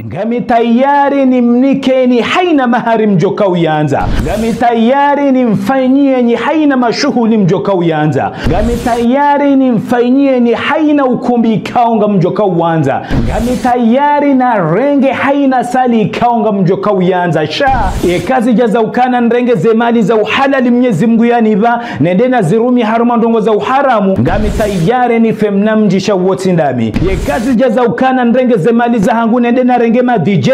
ngami tayari ni mnike ni haina mahari mjoka uyanza, ngami tayari ni mfanyie ni haina mashuhuli mjoka uyanza, ngami tayari ni mfanyie ni haina ukumbi kaunga mjoka uyanza, ngami tayari na renge haina sali kaunga mjoka uyanza. Sha kazi jaza ukana nrenge zemali za uhalali Mwenyezi Mungu yaniba nendena zirumi haruma ndongo za uharamu, ngami tayari ni femnamjisha wote ndami. Kazi jaza ukana nrenge zemali za hangu nendena renge ma DJ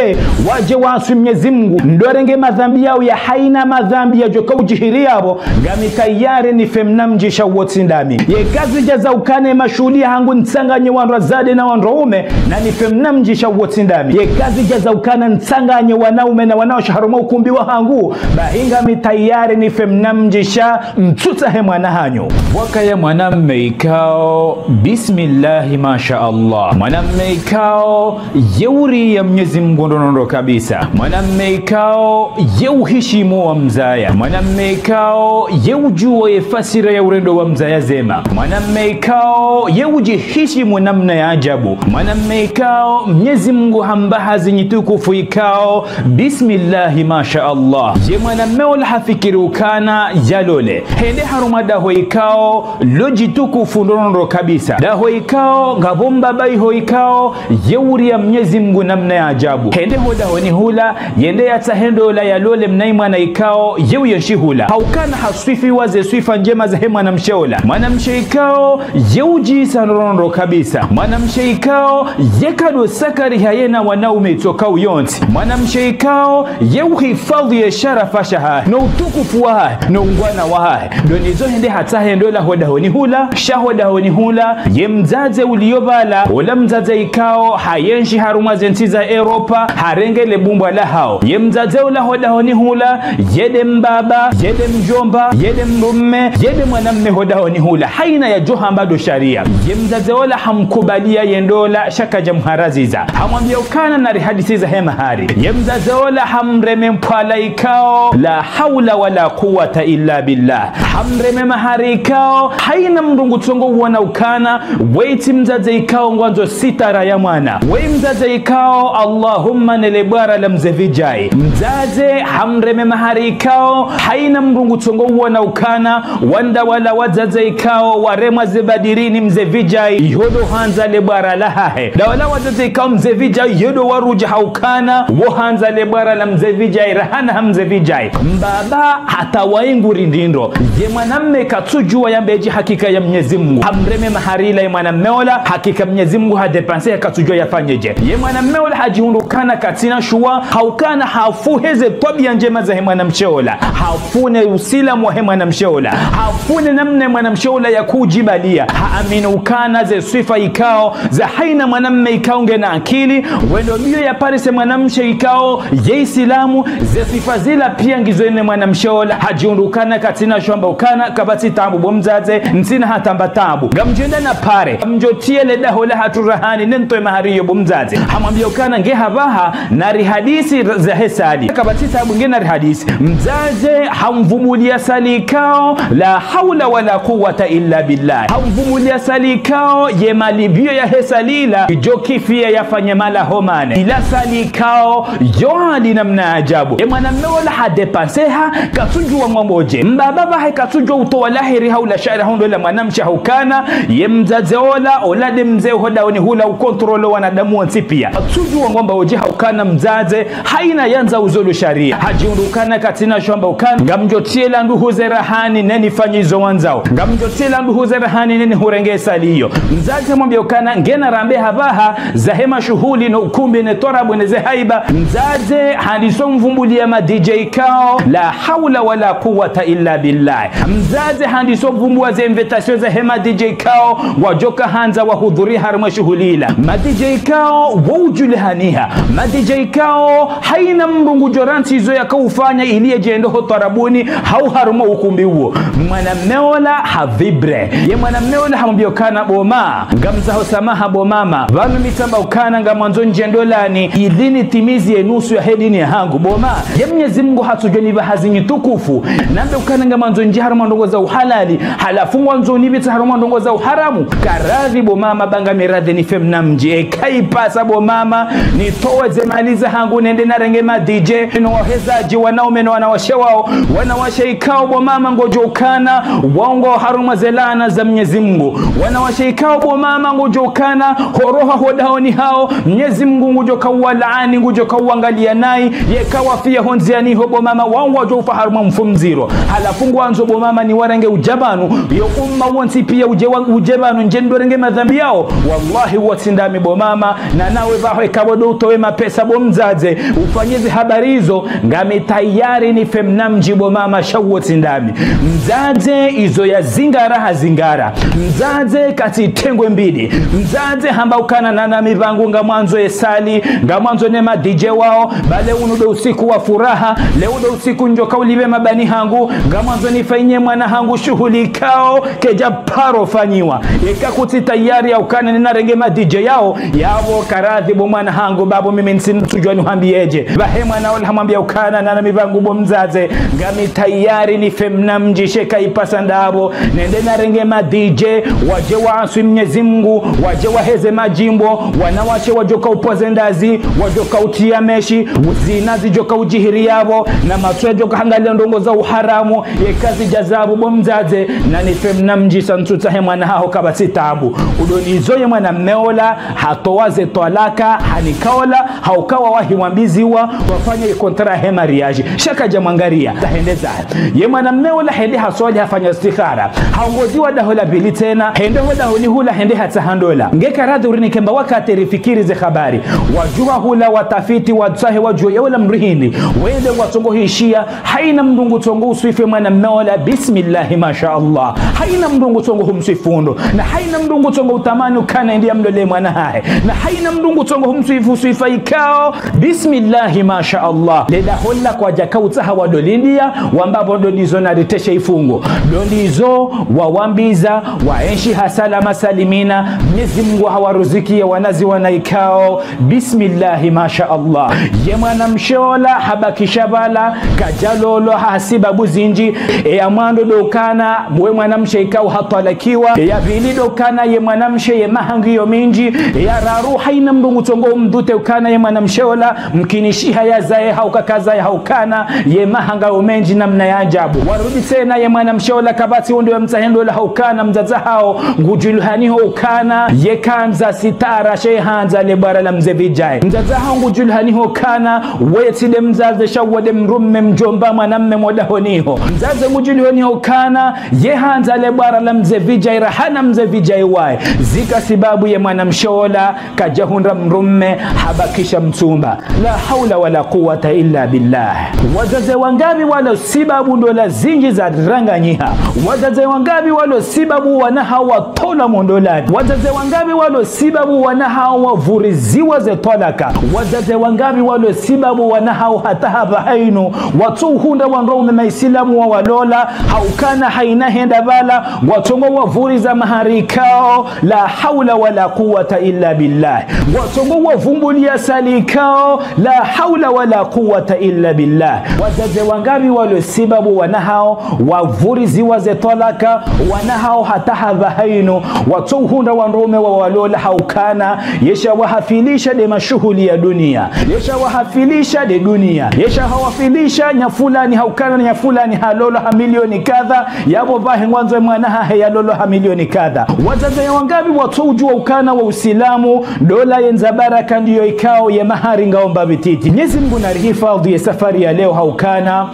waje wasu Mwenyezi Mungu ndo renge madhambi yao ya haina madhambi ya joka ujihiri yabo, ngami tayari ni femnamjisha wote ndami. Kazi jaza ukane mashuhulia hangu nsanganye wanra zade na wanroume na ni femnamjisha wote ndami. Kazi jaza ukana nsanganye wanaume na wanao shaharuma ukumbi wa hangu bahinga mitayari ni femnamjisha mtuta he mwana hanyo waka ya mwanamme ikao bismillahi masha Allah. Mwanamme ikao yeuri ya Mwenyezi Mungu ndonondo kabisa. Mwanamme ikao yeuhishimu wa mzaya. Mwanamme ikao yeujua yefasira ya urendo wa mzaya zema. Mwanamme ikao yeujihishimu namna ya ajabu. Mwanamme ikao Mwenyezi Mungu hambaha zinyitukufu ikao bismillahi masha Allah. Je mwanamme wala hafikiri ukana yalole hende haruma daho ikao lojitukufu ndonondo kabisa. Daho ikao ngabomba baiho ikao yeuri ya Mwenyezi Mungu namna ya ajabu. Hende hoda honi hula yende yata hendo la yalole mnaimwa na ikao yewu yenshi hula haukana haswifi waze swifa njema za hema na msheola. Mwanamshe ikao yeuji sanrondo kabisa. Mwanamshe ikao yekado sakari hayena wanaume toka uyonti. Mwanamshe ikao yewu hifadhi ya sharafa shaha no utukufu wa hai no ungwana wa hai donizo hende hata hendo la hoda honi hula shahoda honi hula ye mzaze uliobala ula mzaze ikao hayenshi haruma zentiza Europa harengele bumbwa la hao ye mzaze ula hoda honi hula yede mbaba yede mjomba yede mrumme yede mwanamme hoda honi hula haina ya johamba do sharia. Ye mzaze ula hamkubalia yendola shaka jamharaziza hamwambia ukana na rihadisi za hema hari. Ye mzaze ula hamreme mpala ikao la hawla wala quwata illa billah hamreme mahari ikao haina mrungu tongo uwana ukana weiti mzaze ikao ngwanzo sitara ya mwana we mzaze ikao Allahumma nelebara la mzevijai mzaze hamreme mahari ikao haina mrungu tongo uwana ukana wanda wala wazaze ikao warema zebadirini mzevijai yodo hanza lebara la hahe da wala wazaze ikao mzevijai yodo waruja haukana wo hanza lebara la mzevijai rahana hamzevijai mbaba hata waingu rindindro. Je mwanamme katujua yambeji hakika ya Mwenyezi Mungu hamreme maharila ya mwanamme ola hakika Mwenyezi Mungu hadepanse katujua yafanyeje. Ye mwanamme ola hajiundukana katina shuwa haukana hafuheze tabia njema za mwanamshe ola hafune usila mwa mwanamshe ola hafune namna mwanamshe ola ya kujibalia haamini ukana ze sifa ikao za haina mwanamme ikao ngena akili wendo biyo ya parise mwanamshe ikao ye Islamu ze sifa zila pia ngizoene mwanamshe ola hajiundukana katina shamba ukana kabati tabu bomzaze nsina hatamba tabu gamjenda na pare mjotie le dahola haturahani nentoe mahariyo bomzaze hamwambia ukana nge habaha nari hadisi za hesadi kabati tabu nge nari hadisi mzaze hamvumulia salikao la hawla wala quwata illa billah hamvumulia salikao ye malibio ya hesalila jokifia yafanye mala homane ila salikao yohadi namna ajabu. Ye mwanamme wala hadepanseha katujua mwamoje mbaba hai katujua utoa lahiri haula shaira hondo la mwanamsha hukana ye mzaze ola de mzee hoda oni hula ukontrolo wanadamu wansipia katujua ngomba oje haukana mzaze haina yanza uzolo sharia hajiundukana katina shamba ukana ngamjotie la nduhuze rahani neni fanyizo wanzao ngamjotie la nduhuze rahani neni hurenge saliyo mzaze mwambia ukana ngena rambe habaha zahema shuhuli no ukumbi ne torabu ne haiba mzaze hadiso mvumbulia ma DJ kao la hawla wala quwata illa billah mzaze hadiso mvumbua ze invitation za hema DJ kao wajoka hanza wa hudhuri harma shuhulila ma DJ kao wujule haniha ma DJ kao haina mrungu joranti zo yakaufanya iliye jendo hotarabuni hau harma ukumbi huo mwanameola havibre ye mwanameola hambiokana boma ngamza hosamaha bomama vanu mitamba ukana ngamanzo njendolani idhini timizi enusu ya hedini ya hangu boma ye Mwenyezi Mungu hatujoni bahazinyi tukufu nambe ukana ngamanzo nji harma ndongo za uhalali halafu mwanzo nibita harma ndongo za uharamu karadhi bomama banga miradhi ni femna mji kai pasa bomama nitowe zemaliza hangu nende na renge ma DJ inohezaji wanaume na wanawashe wao wanawashe ikao bo mama ngojokana waongo haruma zelana za Mwenyezi Mungu wanawashe ikao bo mama ngojokana horoha hodaoni hao Mwenyezi Mungu ngojoka walaani ngojoka uangalia nai yekawafia honziani ho bo mama waongo wajofa haruma mfumziro halafungu anzo bo mama ni warenge ujabanu yo umma wonsi pia ujebanu njendo renge madhambi yao wallahi watindami bo mama na nawe baho ikabodo utowe mapesa bo mzaze ufanyeze habari hizo ngame tayari ni femnamji bo mama shawo tindami mzaze izo ya zingara hazingara mzaze kati tengwe mbili mzaze hamba ukana na mivangu nga mwanzo esali nga mwanzo nema DJ wao bale unude usiku wa furaha leude usiku njoka ulive mabani hangu nga mwanzo nifanyie mwana hangu shughuli kao keja paro fanyiwa ikakuti tayari ya ukana nina renge ma DJ yao yavo karadhi bo mwana hangu babo mimi nsijua nuhambieje vahe mwana wala hamambia ukana na mivangu bo mzaze ngami tayari ni femnamji sheka ipasa ndabo nende na renge ma DJ waje waaswi Mwenyezi Mungu waje waheze majimbo wanawashe wajoka upozendazi wajoka utia meshi uzinazi joka ujihiri yavo na matwe joka hangalia ndongo za uharamu yekazi jazabu bo mzaze na ni femnamji santuta he mwana hao kabasi tabu udonizoye mwana meola hatowaze toalaka hanikaola haukawa wahi mwambiziwa wafanya kontra he mariage shaka jamangaria tahendeza ye mwana meola hende haswali hafanya istikhara haongoziwa dahola bili tena hende hoda hula hende hatahandola ngeka radhi urini kemba wakati rifikiri ze habari wajua hula watafiti watsahe wajua ya wala mrihini wende watongo hishia haina mdungu tongo uswife mwana meola bismillahi mashaallah haina mdungu tongo humswifundo na haina mdungu tongo utamani ukana india mdole mwana hae na haina mdungu tongo humswifu swifa ikao bismillahi mashaallah leda hola kwa jakauta wadolindia wambapo donizo na ritesha ifungo donizo wawambiza waenshi hasala masalimina Mwenyezi Mungu hawaruzikia wanazi wanaikao bismillahi mashaallah ye mwana mshola habakishabala kajalolo hasiba buzinji ya mwando dokana mwe mwana msheikao hatalakiwa ya vili dokana ye mwana mshe ye mahangiyo minji ya raru haina mdungu tongo mdute ukana ye mwana mshola mkinishiha ya zae haukakaza ya haukana ye mahanga umenji namna ya ajabu warudi tena ye mwana mshola kabati undo ya mtahendo la haukana mzaza hao ngujulhaniho ukana ye kanza sitara shehanza lebara la mze vijay mzaza hao ngujulhaniho kana wetide mzaze shawade mrumme mjomba mwanamme modahoniho mzaze ngujulhaniho kana ye hanza lebara la mze vijay rahana mze vijay wae zika sababu ye mwana mshola kajahundra mrumme habakisha mtumba la haula wala quwwata illa billah wazaze wangabi wala sababu ndo la zinji za ranganyiha wazaze wangabi wala sababu wanaha watola mondolani wazaze wangabi wala sababu wanaha wavuriziwa ze tolaka wazaze wangabi wala sababu wanaha hatahaba hainu watuhunda wanraume maislamu wa walola haukana haina henda bala watongo wavuriza maharikao la haula wala quwwata illa billah watongo wavumbulia salikao la haula wala quwwata illa billah wazaze wangabi wala sababu wanahao wavuriziwa ze tolaka wanahao hatahaba hainu watuhunda wanraume wa walola haukana yesha wahafilisha de mashughuli ya dunia yesha wahafilisha de dunia yesha hawafilisha nyafulani haukana na nyafulani halola hamilioni kadha yabo bahe mwanzo mwanaha ya lolo hamilioni kadha wazaze wangabi watujua ukana wa Uislamu dola yenza baraka ndiyo ikao ya mahari ngaomba bititi Mwenyezi Mungu na rihifadhi ya safari ya leo haukana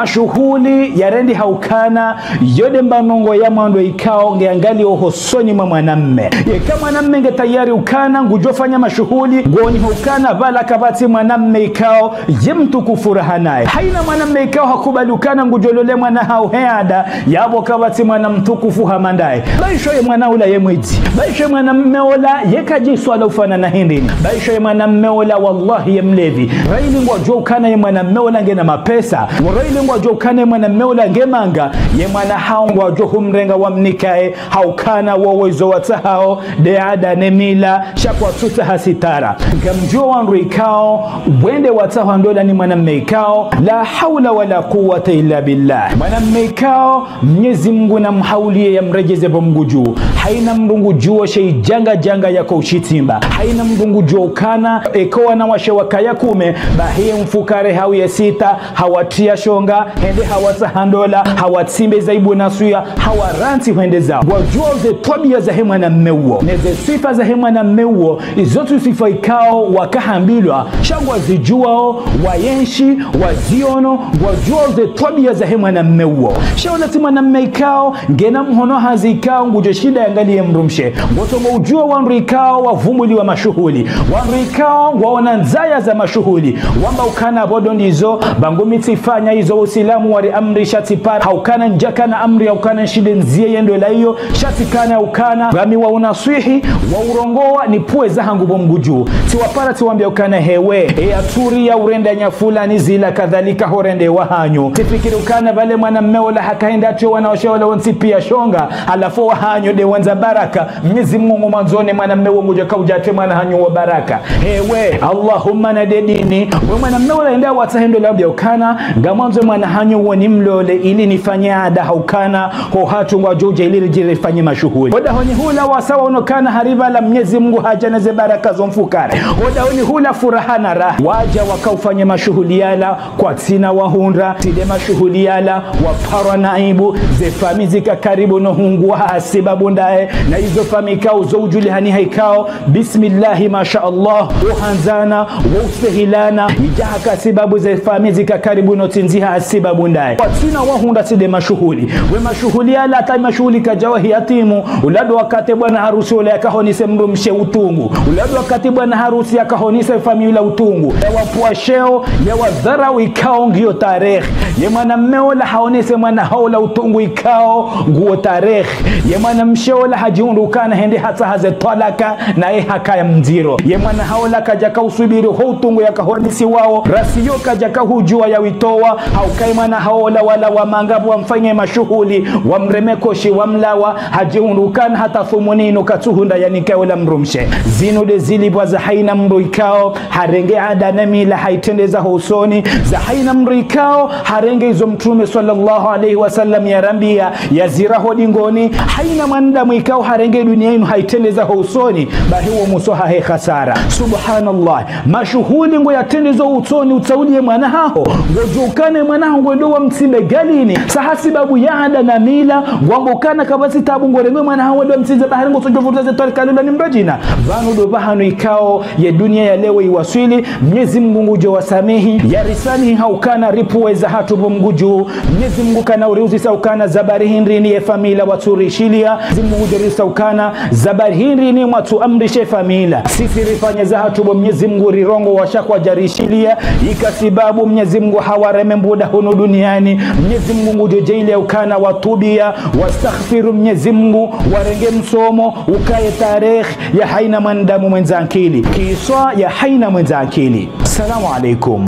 mashughuli ya rendi haukana yode mbanongo ya mwando ikao ngeangali ohosoni mwa mwanamme ye kama mwanamme nge tayari ukana ngujofanya mashughuli ngoni haukana bala kabati mwanamme ikao ye mtu kufuraha naye haina mwanamme ikao hakubali ukana ngujolole mwana hao heada yabo kabati mwanamtukufu hamandaye baisho ye mwana ula ye mwiti baisho ye mwanamme ola ye kajiswa la ufana na hindi baisho ye mwanamme ola wallahi ye mlevi raili ngwa ukana ye mwanamme ola nge na mapesa raili ngwa ukana ye mwanamme ola nge manga ye mwana hao ngwa humrenga wa mnikae haukana wawezo watahao deada nemila shakwa tuta hasitara ngamjua wanru ikao wende wataho ndola ni mwanamme ikao la haula wala quwwata illa billah mwanamme ikao Mwenyezi Mungu na mhaulie ya mrejeze bomgu juu haina mrungu juu shei janga yako ushitimba haina mrungu juu ukana ekoa na washewaka ya kume bahie mfukare hau ya sita hawatia shonga hende hawatahandola hawatsimbe zaibu nasuya hawaranti hende zao wajua ze tabia za hema na mmeuo neze sifa za hema na mmeuo izotu sifa ikao wakahambilwa shangwa zijuao wayenshi waziono wajua ze tabia za hema na mmeuo shaona tima na mmeikao ngena mhono hazikao nguje shida yangalie mrumshe ngotongo ujua wanrikao wavumuli wa mashuhuli wanrikao waona nzaya za mashuhuli wamba ukana bodo ndizo bangumi tifanya hizo usilamu wari amri shatipara haukana njaka na amri haukana shide nzie yendo la hiyo shatikana ukana gami wa unaswihi wa urongoa ni pue za hangu bomguju tiwapara tiwambia ukana hewe aturi ya urenda nyafula ni zila kadhalika horende wahanyo tifikiri ukana vale mwana mmeola hakaenda ati wanaosheola wonsipia shonga alafu wahanyo de wanza baraka mnyezi mungu manzone mwana mmewo nguja kaujate mwana hanyo wa baraka hewe Allahumma na dedini we mwana mmeola enda watahendo labda ukana gamanzo mwana hanyo wani mlole ili nifanye ada haukana ho hatu mwa joja ili rijifanye mashuhuli oda honi hula wasawa unokana hariva la mnyezi mungu hajana ze baraka zomfukare oda honi hula furaha na raha waja wakaufanye mashuhuli yala kwa tina wahundra tide mashuhuli yala waparwa naibu ze fami zika karibu no hungua hasibabu ndae na hizo fami kao zo ujuli hani haikao bismillahi masha Allah uhanzana usehilana ijaha kasibabu ze fami zika karibu no tinziha hasibabu ndae kwa tina wahundra tide mashuhuli we mashuhuli yala hata mashuhuli kajawa hiyatimu uladu wakati bwana harusi ule yakahonise mrumshe utungu uladu wakati bwana harusi yakahonise fami ula utungu ya wapuasheo ya wadharau ikao ngio tarehe ye mwana mmeola haonese mwana haola utungu ikao nguo tarehe ye mwana msheola hajiundukana hende hata haze talaka na haka mziro ye mwana haola kajaka usubiri ho utungu yakahonisi wao rasiyo kajaka hujua ya witoa haukai mwana haola wala wamangabu wamfanye mashuhuli wamremekoshi wamlawa hajiundukana hata thumunino katuhunda yanikaola mrumshe zinu de zilibwa za haina mru ikao harenge adana mila haitendeza husoni za haina mru ikao harenge izo mtume sallallahu alaihi wasallam ya rambia ya zira hodingoni haina mandamu ikao harenge dunia inu haitendeza husoni bahiwo musoha he khasara subhanallah mashuhuli ngo yatendeza husoni utaulie mwana hao ngojukane mwana hao ngodowa mtsimbe galini sahasi babu ya adana mila ngwambukana kabasi tabu ngorengwe mwana hao ndo mtsinze bahari ngo sojovuta ze tolkalula ni mbajina vanu do bahanu ikao ya dunia ya leo iwaswili Mwenyezi Mungu ngujo wasamehi ya risani haukana ripuweza hatu bomguju Mwenyezi Mungu kana uriuzi saukana zabari hindri ni famila waturishilia Mwenyezi Mungu jori saukana zabari hindri ni watu amrishe famila sisi rifanye za hatu bom Mwenyezi Mungu rirongo washakwa jarishilia ikasibabu Mwenyezi Mungu hawareme mbuda hunu duniani Mwenyezi Mungu ngujo jaili ukana watubia wastaghfiru Mwenyezi Mungu warenge msomo ukaye tarehe ya haina mandamu mwenza akili kiswa ya haina mwenza akili. Assalamu alaikum.